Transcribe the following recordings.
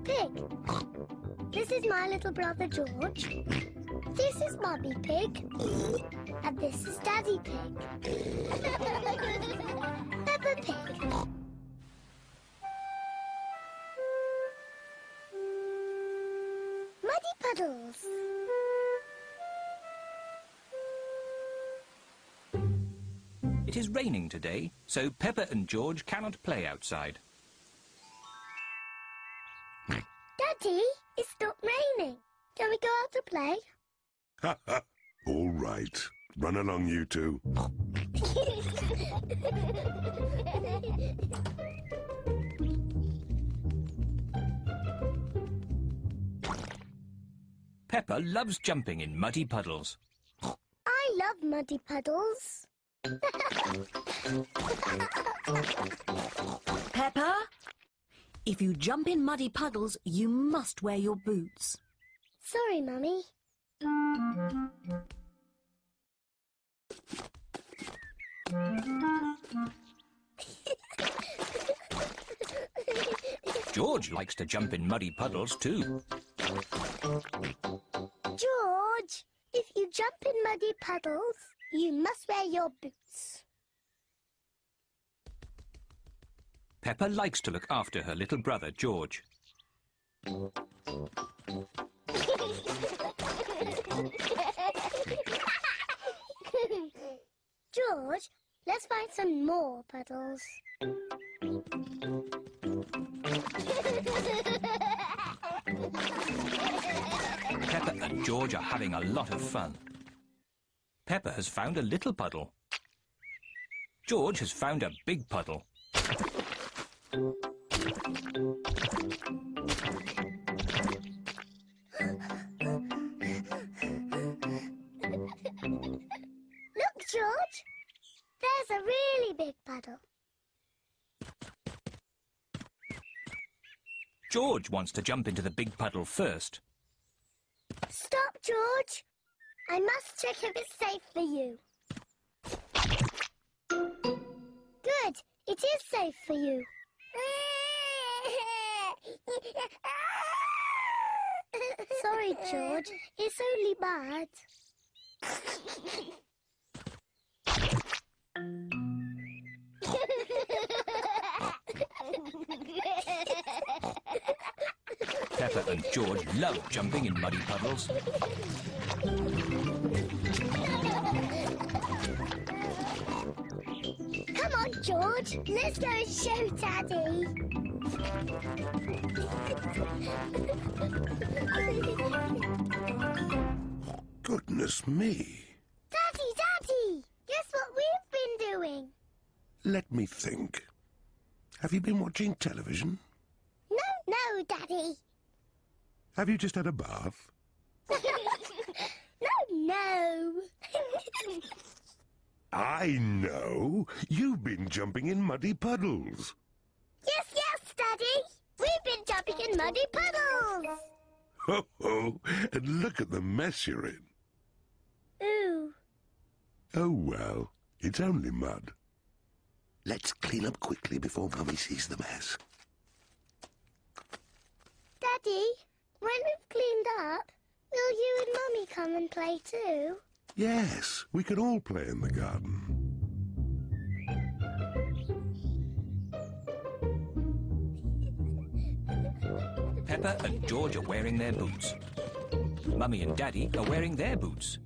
Pig. This is my little brother George. This is Mummy Pig. And this is Daddy Pig. Peppa Pig. Muddy Puddles. It is raining today, so Peppa and George cannot play outside. Daddy, it's not raining. Can we go out to play? Ha ha! All right. Run along, you two. Peppa loves jumping in muddy puddles. I love muddy puddles. Peppa, if you jump in muddy puddles, you must wear your boots. Sorry, Mummy. George likes to jump in muddy puddles too. George, if you jump in muddy puddles, you must wear your boots. Peppa likes to look after her little brother George. George, let's find some more puddles. Peppa and George are having a lot of fun. Peppa has found a little puddle. George has found a big puddle. Look, George. There's a really big puddle. George wants to jump into the big puddle first. Stop, George. I must check if it's safe for you. Good. It is safe for you. Sorry, George. It's only bad. Peppa and George love jumping in muddy puddles. Come on, George. Let's go and show Daddy. Goodness me. Daddy! Guess what we've been doing? Let me think. Have you been watching television? No, Daddy. Have you just had a bath? No. I know. You've been jumping in muddy puddles. Yes, Daddy. We've been jumping in muddy puddles. Ho, ho. And look at the mess you're in. Ooh. Oh, well. It's only mud. Let's clean up quickly before Mummy sees the mess. Daddy, when we've cleaned up, will you and Mummy come and play too? Yes, we can all play in the garden. Peppa and George are wearing their boots. Mummy and Daddy are wearing their boots.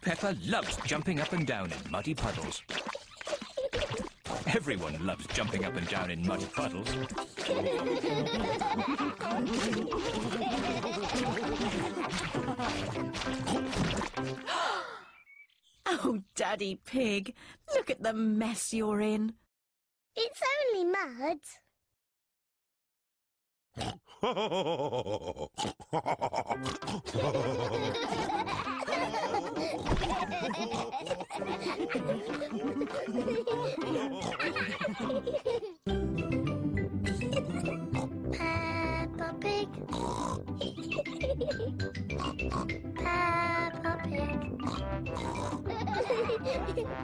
Peppa loves jumping up and down in muddy puddles. Everyone loves jumping up and down in muddy puddles. Oh, Daddy Pig, look at the mess you're in. It's only mud. Peppa Pig. Peppa Pig.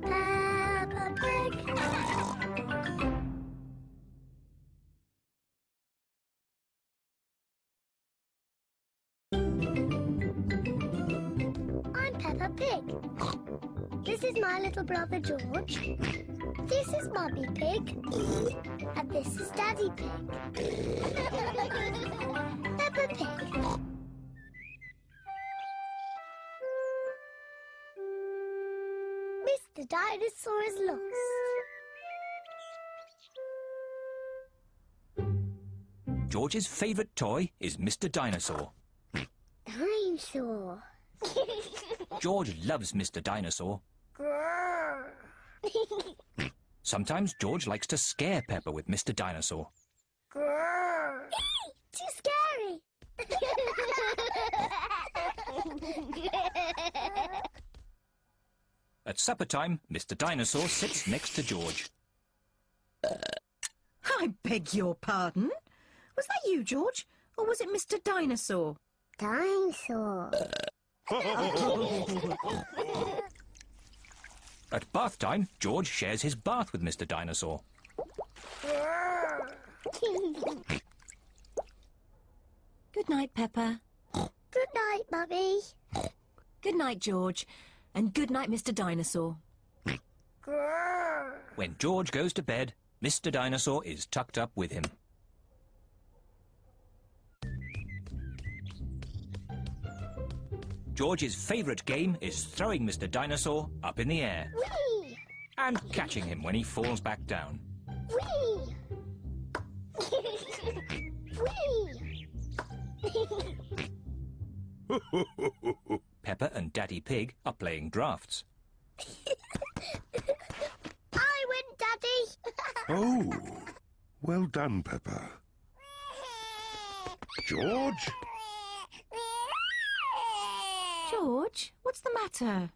Peppa Pig. Pig. This is my little brother George. This is Mummy Pig. And this is Daddy Pig. Peppa Pig. Mr. Dinosaur is lost. George's favourite toy is Mr. Dinosaur. Dinosaur. George loves Mr. Dinosaur. Sometimes George likes to scare Peppa with Mr. Dinosaur. Too scary. At supper time, Mr. Dinosaur sits next to George. I beg your pardon? Was that you, George? Or was it Mr. Dinosaur? Dinosaur. At bath time, George shares his bath with Mr. Dinosaur. Good night, Peppa. Good night, Mummy. Good night, George. And good night, Mr. Dinosaur. When George goes to bed, Mr. Dinosaur is tucked up with him. George's favourite game is throwing Mr. Dinosaur up in the air Whee! and catching him when he falls back down. Whee! Whee! Peppa and Daddy Pig are playing drafts. I win, Daddy. Oh, well done, Peppa. George? George, what's the matter?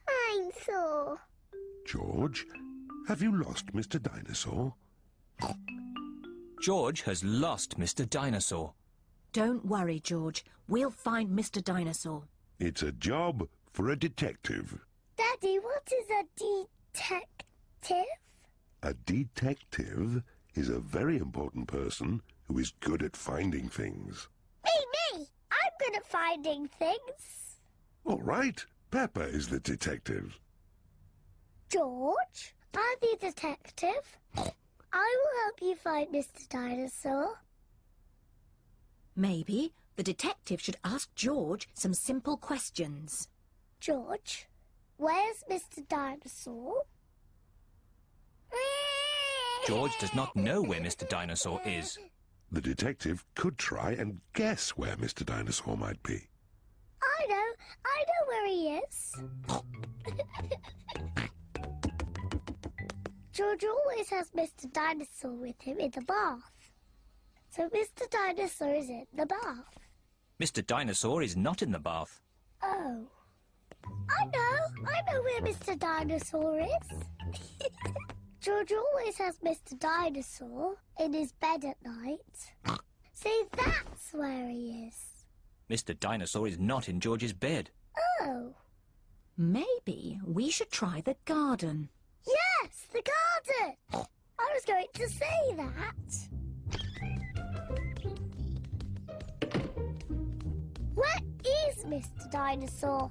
I'm sore. George, have you lost Mr. Dinosaur? George has lost Mr. Dinosaur. Don't worry, George. We'll find Mr. Dinosaur. It's a job for a detective. Daddy, what is a detective? A detective is a very important person who is good at finding things. Me! I'm good at finding things. All right, Peppa is the detective. George, I'm the detective. I will help you find Mr. Dinosaur. Maybe the detective should ask George some simple questions. George, where's Mr. Dinosaur? George does not know where Mr. Dinosaur is. The detective could try and guess where Mr. Dinosaur might be. I know where he is. George always has Mr. Dinosaur with him in the bath. So Mr. Dinosaur is in the bath. Mr. Dinosaur is not in the bath. Oh. I know where Mr. Dinosaur is. George always has Mr. Dinosaur in his bed at night. See, that's where he is. Mr. Dinosaur is not in George's bed. Oh. Maybe we should try the garden. Yes, the garden. I was going to say that. Where is Mr. Dinosaur?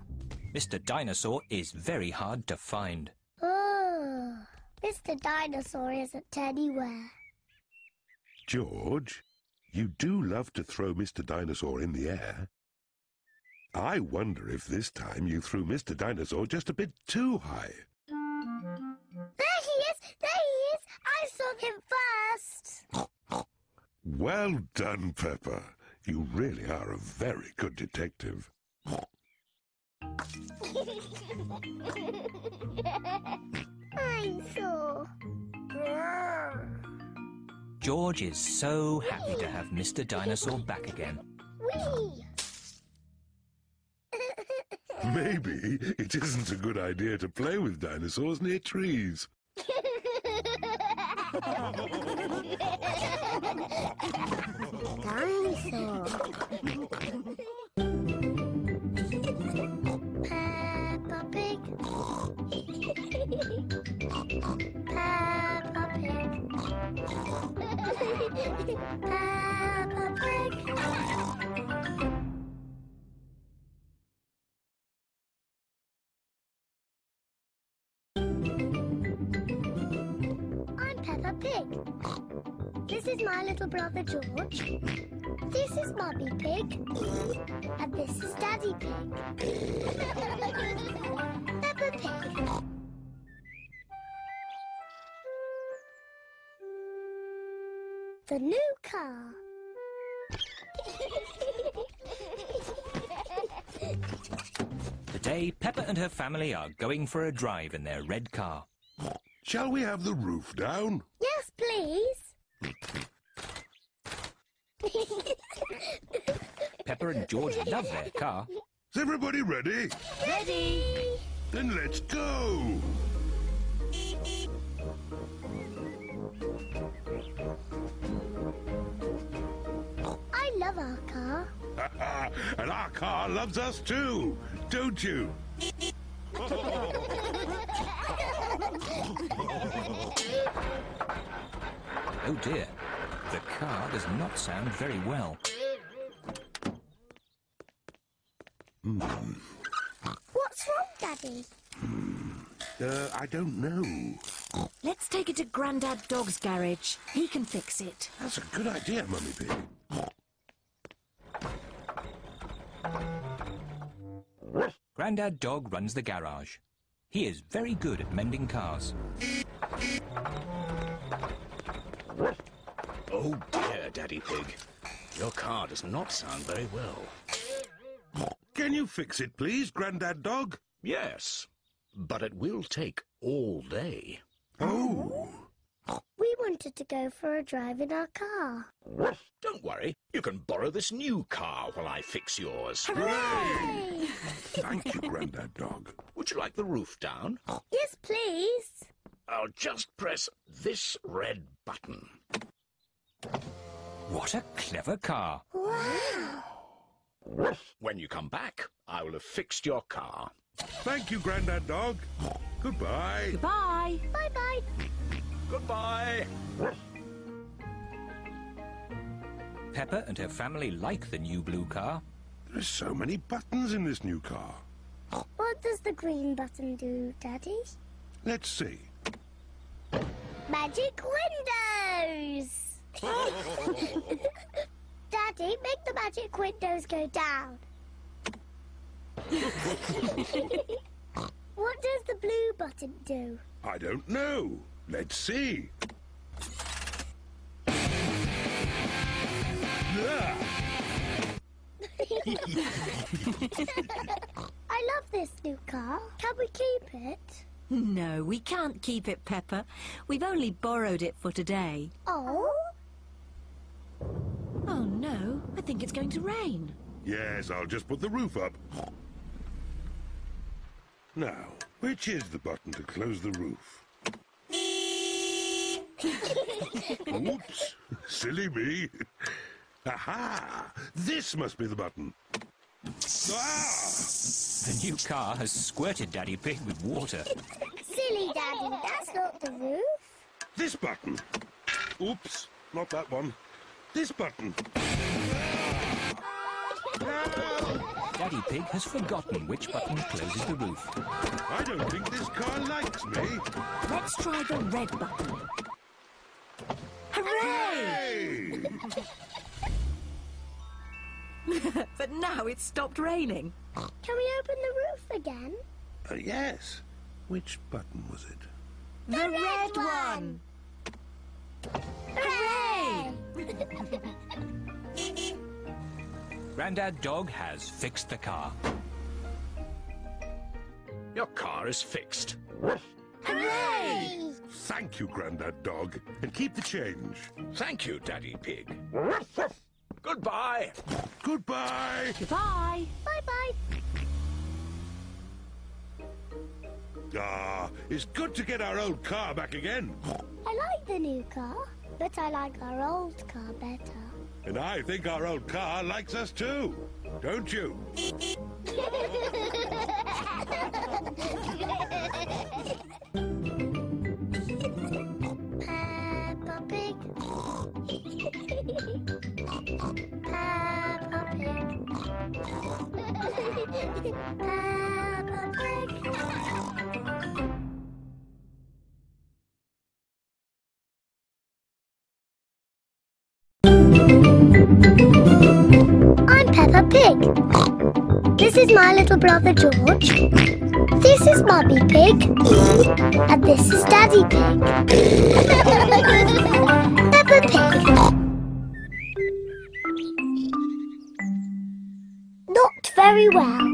Mr. Dinosaur is very hard to find. Oh, Mr. Dinosaur isn't anywhere. George, you do love to throw Mr. Dinosaur in the air. I wonder if this time you threw Mr. Dinosaur just a bit too high. There he is! There he is! I saw him first! Well done, Peppa. You really are a very good detective. I'm sore. George is so happy to have Mr. Dinosaur back again. Whee! Maybe it isn't a good idea to play with dinosaurs near trees. Dinosaur. Peppa Pig. Peppa Pig. Peppa Pig. Peppa Pig. This is my little brother George. This is Mummy Pig. And this is Daddy Pig. Peppa Pig. The new car. Today, Peppa and her family are going for a drive in their red car. Shall we have the roof down? Yes, please. Peppa and George love their car. Is everybody ready? Ready? Then let's go! I love our car. And our car loves us too, don't you? Oh dear, the car does not sound very well. What's wrong, Daddy? I don't know. Let's take it to Grandad Dog's garage. He can fix it. That's a good idea, Mummy Pig. Grandad Dog runs the garage. He is very good at mending cars. Oh dear, Daddy Pig. Your car does not sound very well. Can you fix it, please, Grandad Dog? Yes, but it will take all day. Oh. We wanted to go for a drive in our car. Don't worry, you can borrow this new car while I fix yours. Hooray! Thank you, Grandad Dog. Would you like the roof down? Yes, please. I'll just press this red button. What a clever car. Wow. When you come back, I will have fixed your car. Thank you, Grandad Dog. Goodbye. Goodbye. Bye-bye. Goodbye. Peppa and her family like the new blue car. There's so many buttons in this new car. What does the green button do, Let's see. Magic windows! Daddy, make the magic windows go down. What does the blue button do? I don't know. Let's see. Ah, I love this new car. Can we keep it? No, we can't keep it, Peppa. We've only borrowed it for today. Oh? Oh, no. I think it's going to rain. yes, I'll just put the roof up. Now, which is the button to close the roof? Oops, silly me. Aha! This must be the button. Ah! The new car has squirted Daddy Pig with water. Silly Daddy, that's not the roof. This button. Oops, not that one. This button. Daddy Pig has forgotten which button closes the roof. I don't think this car likes me. Let's try the red button. Hooray! Hey! But now it's stopped raining. Can we open the roof again? Yes. Which button was it? The red one! Hooray! Grandad Dog has fixed the car. Your car is fixed. Hooray! Thank you, Grandad Dog. And keep the change. Thank you, Daddy Pig. Goodbye. Goodbye. Goodbye. Bye-bye. Ah, it's good to get our old car back again. I like the new car, but I like our old car better. And I think our old car likes us too. Don't you? Peppa Pig. Peppa Pig. Peppa Pig. Pig. This is my little brother George. This is Mummy Pig. And this is Daddy Pig. Peppa Pig. Not very well.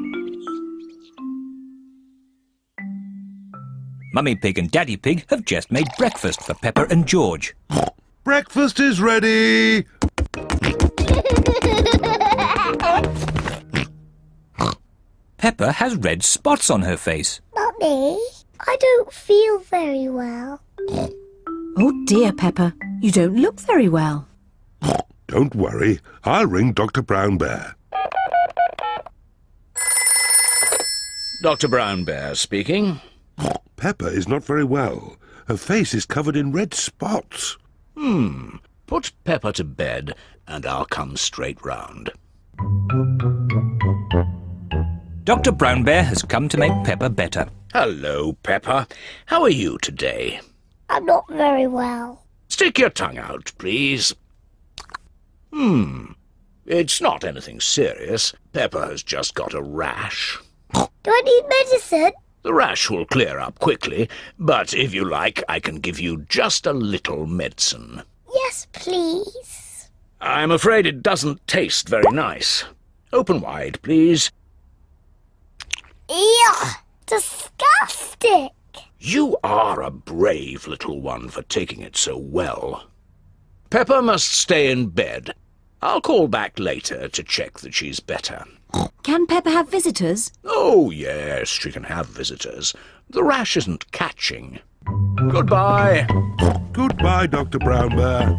Mummy Pig and Daddy Pig have just made breakfast for Peppa and George. Breakfast is ready! Peppa has red spots on her face. Mummy, I don't feel very well. Oh dear, Peppa. You don't look very well. Don't worry, I'll ring Dr. Brown Bear. Dr. Brown Bear speaking. Peppa is not very well. Her face is covered in red spots. Put Peppa to bed and I'll come straight round. Dr. Brown Bear has come to make Peppa better. Hello, Peppa. How are you today? I'm not very well. Stick your tongue out, please. It's not anything serious. Peppa has just got a rash. Do I need medicine? The rash will clear up quickly, but if you like, I can give you just a little medicine. Yes, please. I'm afraid it doesn't taste very nice. Open wide, please. Ew! Disgusting! You are a brave little one for taking it so well. Peppa must stay in bed. I'll call back later to check that she's better. Can Peppa have visitors? Oh, yes, she can have visitors. The rash isn't catching. Goodbye. Goodbye, Dr. Brown Bear.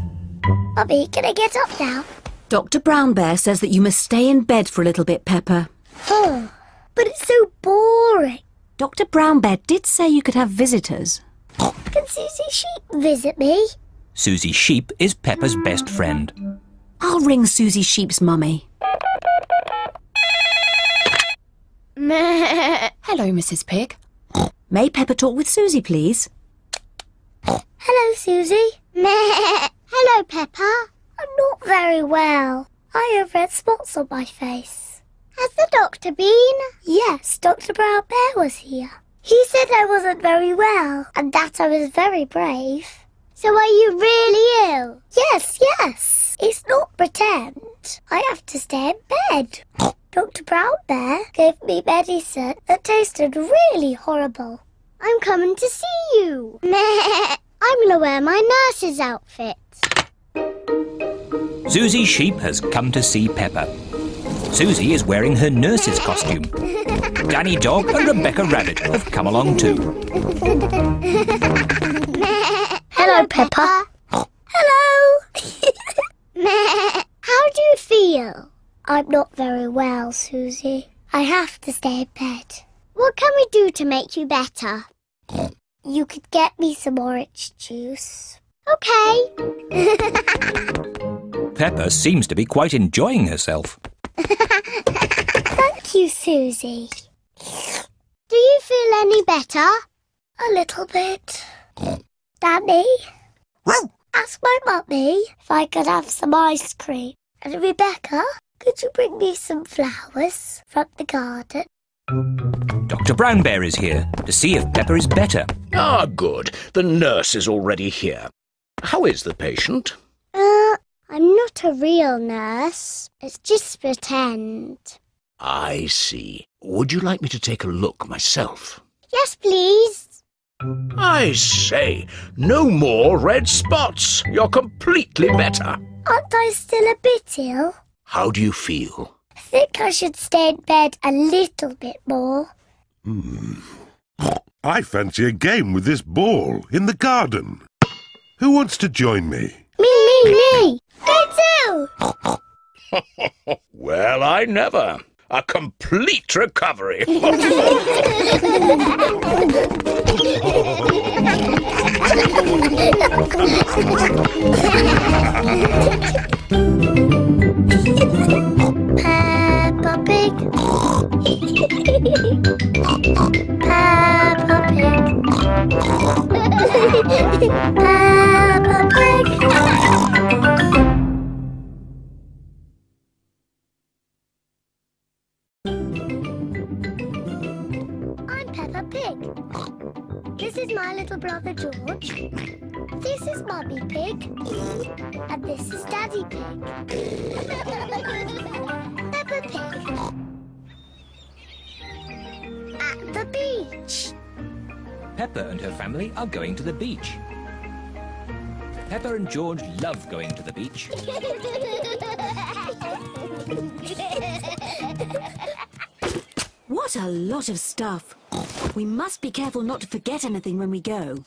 Mummy, can I get up now? Dr. Brown Bear says that you must stay in bed for a little bit, Peppa. Oh, but it's so boring. Dr. Brown Bear did say you could have visitors. Can Susie Sheep visit me? Susie Sheep is Peppa's best friend. I'll ring Susie Sheep's mummy. Hello, Mrs. Pig. May Peppa talk with Susie, please? Hello, Susie. Hello, Peppa. I'm not very well. I have red spots on my face. Has the doctor been? Yes, Dr. Brown Bear was here. He said I wasn't very well and that I was very brave. So are you really ill? Yes. It's not pretend. I have to stay in bed. Dr. Brown Bear gave me medicine that tasted really horrible. I'm coming to see you. I'm going to wear my nurse's outfit. Susie Sheep has come to see Peppa. Susie is wearing her nurse's costume. Danny Dog and Rebecca Rabbit have come along too. Hello, Peppa. Hello. How do you feel? I'm not very well, Susie. I have to stay in bed. What can we do to make you better? You could get me some orange juice. OK. Peppa seems to be quite enjoying herself. Thank you, Susie. Do you feel any better? A little bit. Danny, ask my mummy if I could have some ice cream. And Rebecca, could you bring me some flowers from the garden? Dr. Brown Bear is here to see if Peppa is better. Ah, good. The nurse is already here. How is the patient? I'm not a real nurse. It's just pretend. I see. Would you like me to take a look myself? Yes, please. I say, no more red spots. You're completely better. Aren't I still a bit ill? How do you feel? I think I should stay in bed a little bit more. I fancy a game with this ball in the garden. Who wants to join me? Me. Me too. Well, I never. A complete recovery. Peppa Pig. Peppa Pig. Peppa Pig. Pig. And this is Daddy Pig. Peppa Pig. At the beach. Peppa and her family are going to the beach. Peppa and George love going to the beach. What a lot of stuff. We must be careful not to forget anything when we go.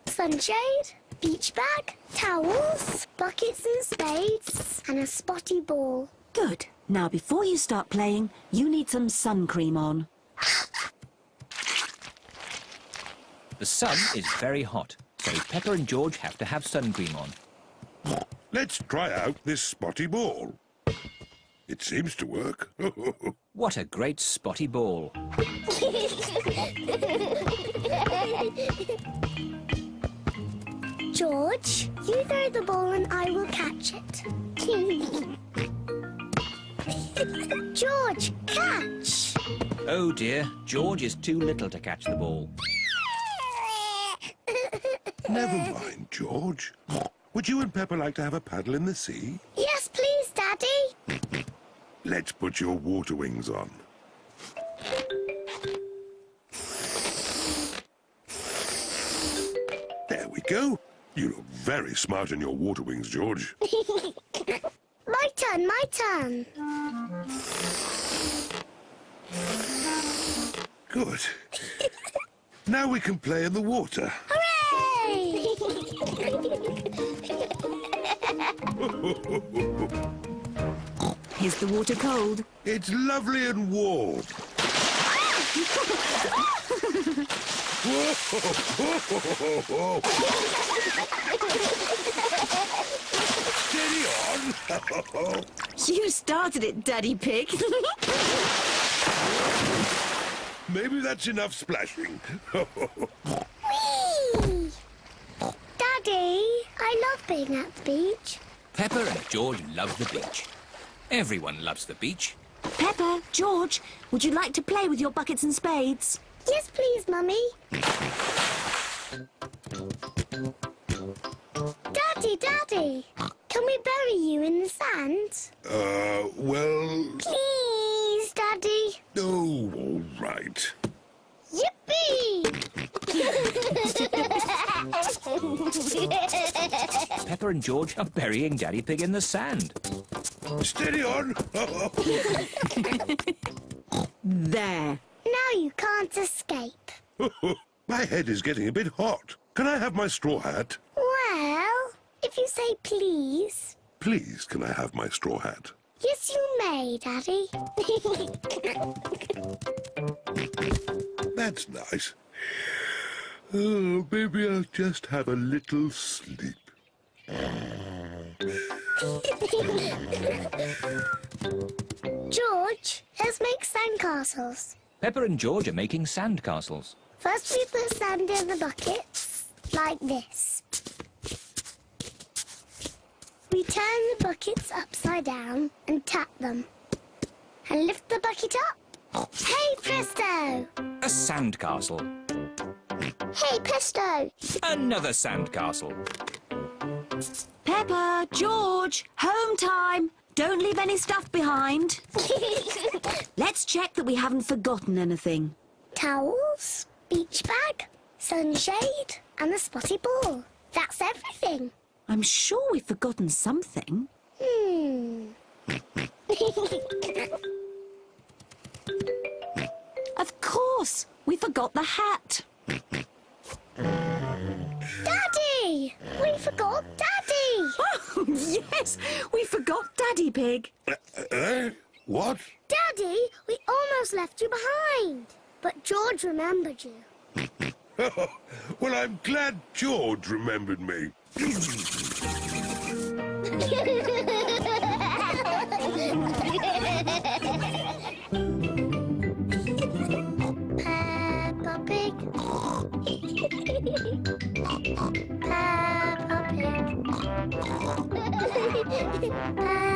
Sunshade, beach bag, towels, buckets and spades, and a spotty ball. Good. Now, before you start playing, you need some sun cream on. The sun is very hot, so Peppa and George have to have sun cream on. Let's try out this spotty ball. It seems to work. What a great spotty ball. George, you throw the ball and I will catch it. George, catch! Oh dear, George is too little to catch the ball. Never mind, George. Would you and Peppa like to have a paddle in the sea? Yes, please, Daddy. Let's put your water wings on. There we go. You look very smart in your water wings, George. My turn, my turn. Good. Now we can play in the water. Hooray! Is the water cold? It's lovely and warm. Steady on. You started it, Daddy Pig. Maybe that's enough splashing. Whee! Daddy, I love being at the beach. Peppa and George love the beach. Everyone loves the beach. Peppa, George, would you like to play with your buckets and spades? Yes, please, Mummy. Daddy, can we bury you in the sand? Well... Please, Daddy. Oh, all right. Yippee! Peppa and George are burying Daddy Pig in the sand. Steady on. There. Now you can't escape. My head is getting a bit hot. Can I have my straw hat? Well, if you say please. Please, can I have my straw hat? Yes, you may, Daddy. That's nice. Oh, maybe I'll just have a little sleep. George, let's make sandcastles. Peppa and George are making sand castles. First we put sand in the buckets, like this. We turn the buckets upside down and tap them. And lift the bucket up. Hey, presto! A sand castle. Hey, presto! Another sand castle. Peppa, George, home time. Don't leave any stuff behind. Let's check that we haven't forgotten anything. Towels, beach bag, sunshade, and the spotty ball. That's everything. I'm sure we've forgotten something. Of course, we forgot the hat. Daddy! We forgot Daddy! Oh, yes, we forgot Daddy Pig. What? Daddy, we almost left you behind. But George remembered you. Well, I'm glad George remembered me. Peppa Pig. Peppa Pig. Peppa